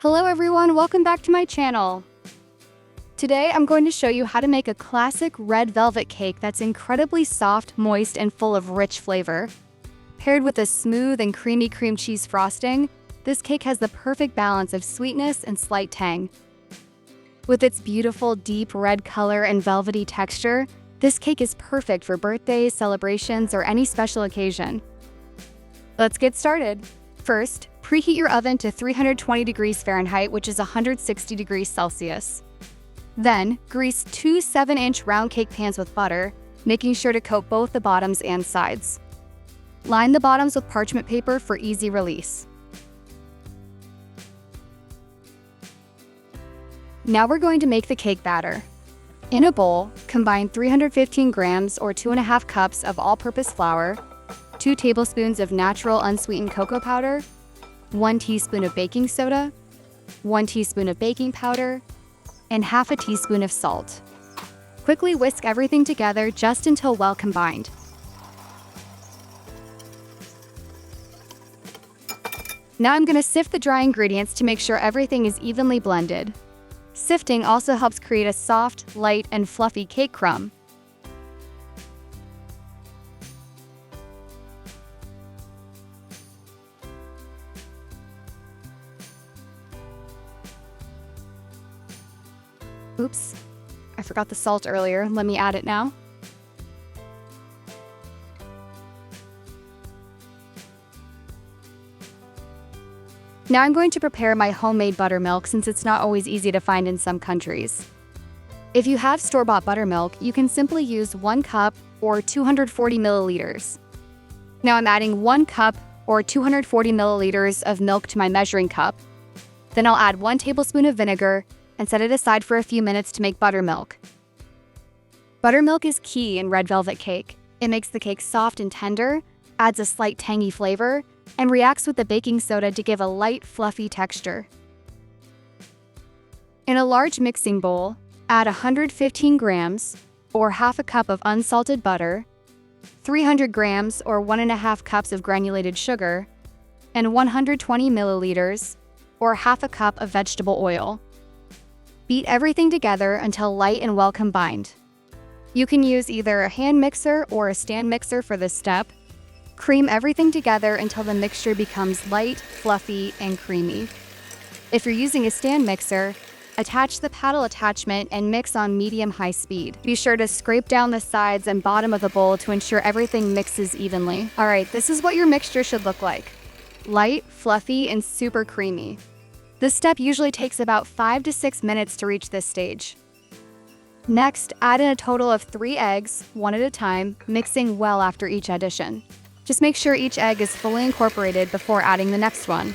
Hello everyone, welcome back to my channel. Today I'm going to show you how to make a classic red velvet cake that's incredibly soft, moist, and full of rich flavor. Paired with a smooth and creamy cream cheese frosting, this cake has the perfect balance of sweetness and slight tang. With its beautiful deep red color and velvety texture, this cake is perfect for birthdays, celebrations, or any special occasion. Let's get started. First, preheat your oven to 320 degrees Fahrenheit, which is 160 degrees Celsius. Then, grease two 7-inch round cake pans with butter, making sure to coat both the bottoms and sides. Line the bottoms with parchment paper for easy release. Now we're going to make the cake batter. In a bowl, combine 315 grams or 2.5 cups of all-purpose flour, 2 tablespoons of natural unsweetened cocoa powder, 1 teaspoon of baking soda, 1 teaspoon of baking powder, and half a teaspoon of salt. Quickly whisk everything together just until well combined. Now I'm going to sift the dry ingredients to make sure everything is evenly blended. Sifting also helps create a soft, light, and fluffy cake crumb. Oops, I forgot the salt earlier. Let me add it now. Now I'm going to prepare my homemade buttermilk since it's not always easy to find in some countries. If you have store-bought buttermilk, you can simply use 1 cup or 240 milliliters. Now I'm adding 1 cup or 240 milliliters of milk to my measuring cup. Then I'll add 1 tablespoon of vinegar and set it aside for a few minutes to make buttermilk. Buttermilk is key in red velvet cake. It makes the cake soft and tender, adds a slight tangy flavor, and reacts with the baking soda to give a light, fluffy texture. In a large mixing bowl, add 115 grams, or half a cup of unsalted butter, 300 grams or 1.5 cups of granulated sugar, and 120 milliliters, or half a cup of vegetable oil. Beat everything together until light and well combined. You can use either a hand mixer or a stand mixer for this step. Cream everything together until the mixture becomes light, fluffy, and creamy. If you're using a stand mixer, attach the paddle attachment and mix on medium-high speed. Be sure to scrape down the sides and bottom of the bowl to ensure everything mixes evenly. Alright, this is what your mixture should look like. Light, fluffy, and super creamy. This step usually takes about 5 to 6 minutes to reach this stage. Next, add in a total of 3 eggs, one at a time, mixing well after each addition. Just make sure each egg is fully incorporated before adding the next one.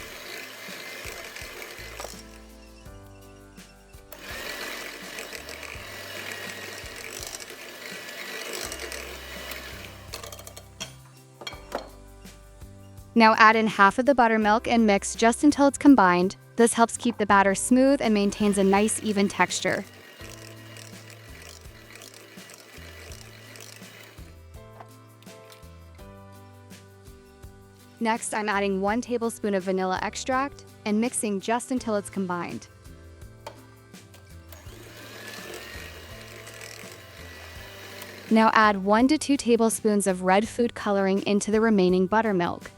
Now add in half of the buttermilk and mix just until it's combined. This helps keep the batter smooth and maintains a nice, even texture. Next, I'm adding 1 tablespoon of vanilla extract and mixing just until it's combined. Now add 1 to 2 tablespoons of red food coloring into the remaining buttermilk.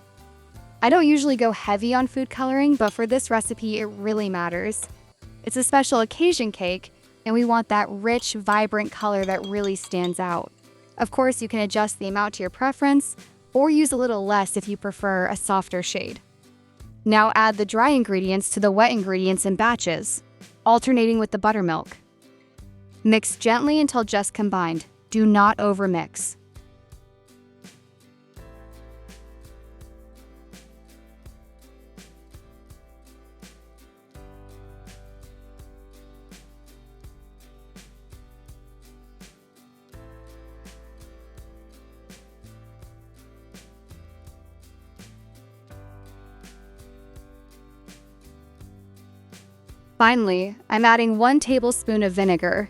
I don't usually go heavy on food coloring, but for this recipe, it really matters. It's a special occasion cake, and we want that rich, vibrant color that really stands out. Of course, you can adjust the amount to your preference, or use a little less if you prefer a softer shade. Now add the dry ingredients to the wet ingredients in batches, alternating with the buttermilk. Mix gently until just combined. Do not overmix. Finally, I'm adding 1 tablespoon of vinegar.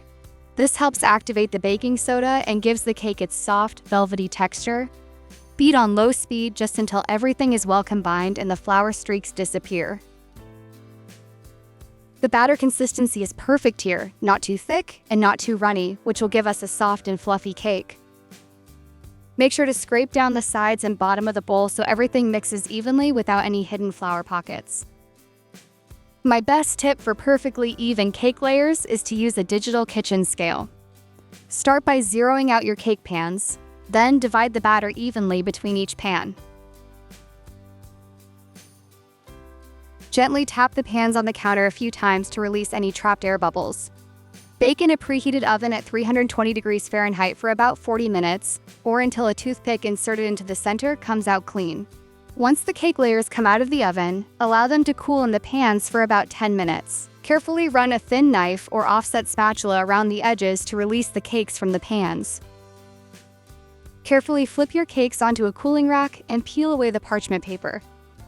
This helps activate the baking soda and gives the cake its soft, velvety texture. Beat on low speed just until everything is well combined and the flour streaks disappear. The batter consistency is perfect here, not too thick and not too runny, which will give us a soft and fluffy cake. Make sure to scrape down the sides and bottom of the bowl so everything mixes evenly without any hidden flour pockets. My best tip for perfectly even cake layers is to use a digital kitchen scale. Start by zeroing out your cake pans, then divide the batter evenly between each pan. Gently tap the pans on the counter a few times to release any trapped air bubbles. Bake in a preheated oven at 320 degrees Fahrenheit for about 40 minutes, or until a toothpick inserted into the center comes out clean. Once the cake layers come out of the oven, allow them to cool in the pans for about 10 minutes. Carefully run a thin knife or offset spatula around the edges to release the cakes from the pans. Carefully flip your cakes onto a cooling rack and peel away the parchment paper.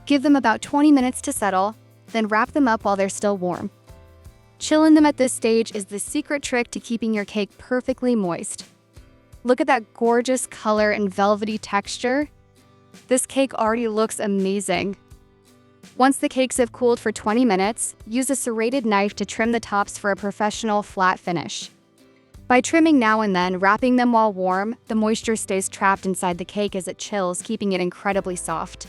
Give them about 20 minutes to settle, then wrap them up while they're still warm. Chilling them at this stage is the secret trick to keeping your cake perfectly moist. Look at that gorgeous color and velvety texture. This cake already looks amazing. Once the cakes have cooled for 20 minutes, use a serrated knife to trim the tops for a professional flat finish. By trimming now and then, wrapping them while warm, the moisture stays trapped inside the cake as it chills, keeping it incredibly soft.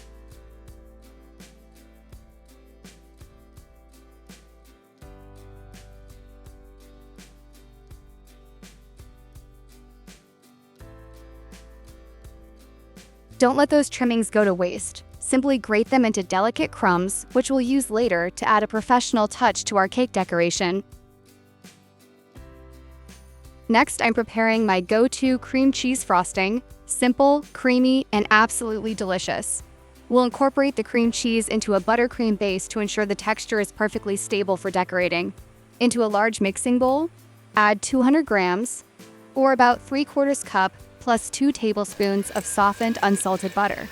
Don't let those trimmings go to waste. Simply grate them into delicate crumbs, which we'll use later to add a professional touch to our cake decoration. Next, I'm preparing my go-to cream cheese frosting. Simple, creamy, and absolutely delicious. We'll incorporate the cream cheese into a buttercream base to ensure the texture is perfectly stable for decorating. Into a large mixing bowl, add 200 grams, or about 3/4 cup, plus 2 tablespoons of softened unsalted butter.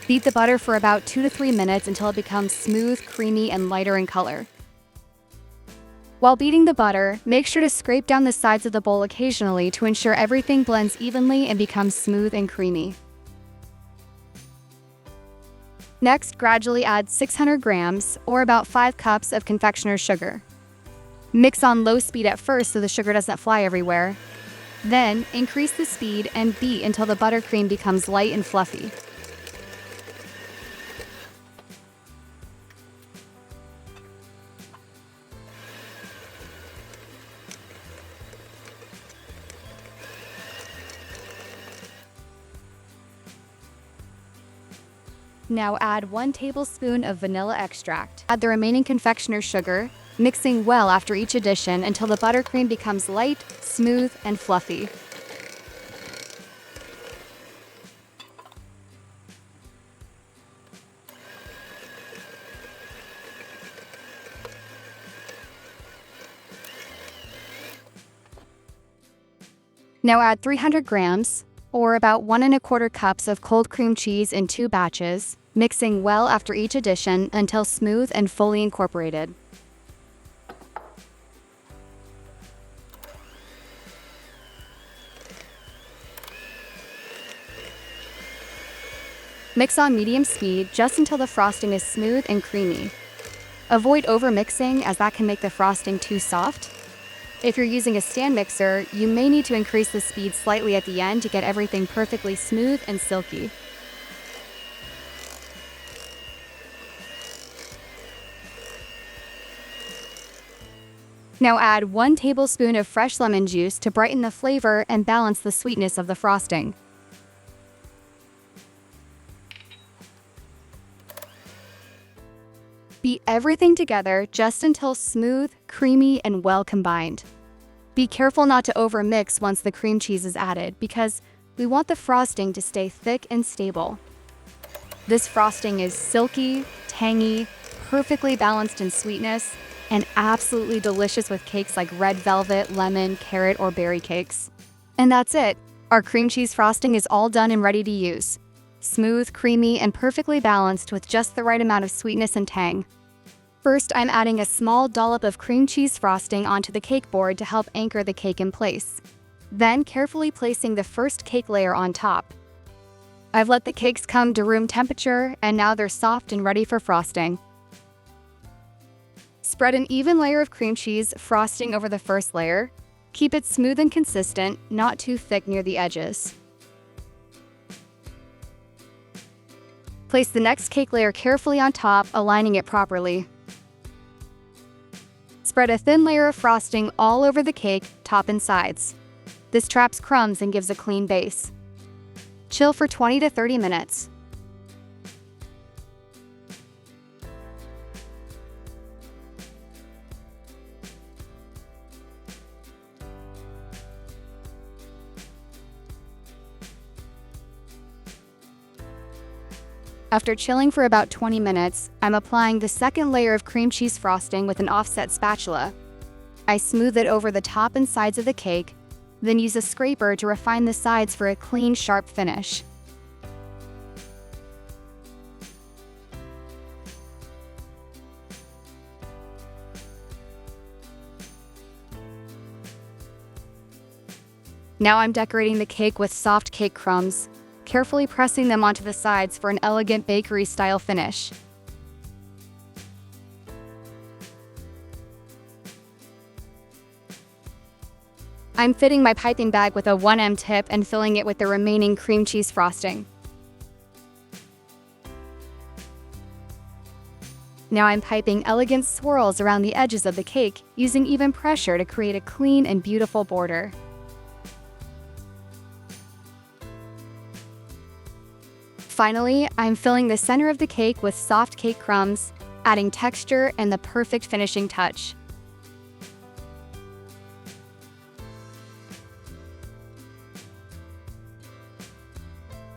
Beat the butter for about 2 to 3 minutes until it becomes smooth, creamy, and lighter in color. While beating the butter, make sure to scrape down the sides of the bowl occasionally to ensure everything blends evenly and becomes smooth and creamy. Next, gradually add 600 grams, or about 5 cups of confectioner's sugar. Mix on low speed at first so the sugar doesn't fly everywhere. Then, increase the speed and beat until the buttercream becomes light and fluffy. Now add 1 tablespoon of vanilla extract. Add the remaining confectioner's sugar, mixing well after each addition until the buttercream becomes light, smooth, and fluffy. Now add 300 grams, or about 1 1/4 cups of cold cream cheese in 2 batches, mixing well after each addition until smooth and fully incorporated. Mix on medium speed just until the frosting is smooth and creamy. Avoid over-mixing as that can make the frosting too soft. If you're using a stand mixer, you may need to increase the speed slightly at the end to get everything perfectly smooth and silky. Now add 1 tablespoon of fresh lemon juice to brighten the flavor and balance the sweetness of the frosting. Beat everything together just until smooth, creamy, and well combined. Be careful not to overmix once the cream cheese is added because we want the frosting to stay thick and stable. This frosting is silky, tangy, perfectly balanced in sweetness, and absolutely delicious with cakes like red velvet, lemon, carrot, or berry cakes. And that's it. Our cream cheese frosting is all done and ready to use. Smooth, creamy, and perfectly balanced with just the right amount of sweetness and tang. First, I'm adding a small dollop of cream cheese frosting onto the cake board to help anchor the cake in place. Then, carefully placing the first cake layer on top. I've let the cakes come to room temperature, and now they're soft and ready for frosting. Spread an even layer of cream cheese frosting over the first layer. Keep it smooth and consistent, not too thick near the edges. Place the next cake layer carefully on top, aligning it properly. Spread a thin layer of frosting all over the cake, top and sides. This traps crumbs and gives a clean base. Chill for 20 to 30 minutes. After chilling for about 20 minutes, I'm applying the second layer of cream cheese frosting with an offset spatula. I smooth it over the top and sides of the cake, then use a scraper to refine the sides for a clean, sharp finish. Now I'm decorating the cake with soft cake crumbs, carefully pressing them onto the sides for an elegant bakery-style finish. I'm fitting my piping bag with a 1M tip and filling it with the remaining cream cheese frosting. Now I'm piping elegant swirls around the edges of the cake, using even pressure to create a clean and beautiful border. Finally, I'm filling the center of the cake with soft cake crumbs, adding texture and the perfect finishing touch.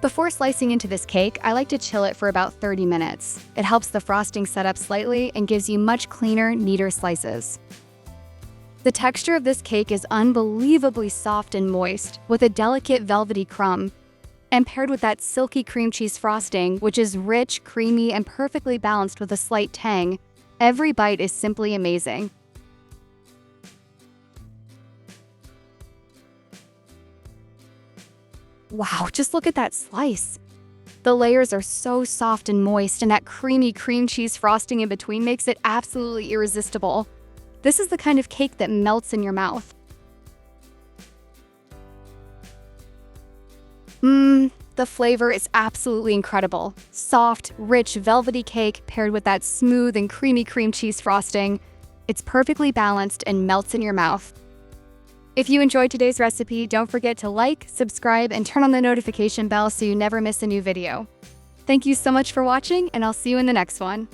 Before slicing into this cake, I like to chill it for about 30 minutes. It helps the frosting set up slightly and gives you much cleaner, neater slices. The texture of this cake is unbelievably soft and moist, with a delicate velvety crumb. And paired with that silky cream cheese frosting, which is rich, creamy, and perfectly balanced with a slight tang, every bite is simply amazing. Wow, just look at that slice. The layers are so soft and moist, and that creamy cream cheese frosting in between makes it absolutely irresistible. This is the kind of cake that melts in your mouth. The flavor is absolutely incredible. Soft, rich, velvety cake paired with that smooth and creamy cream cheese frosting. It's perfectly balanced and melts in your mouth. If you enjoyed today's recipe, don't forget to like, subscribe, and turn on the notification bell so you never miss a new video. Thank you so much for watching, and I'll see you in the next one.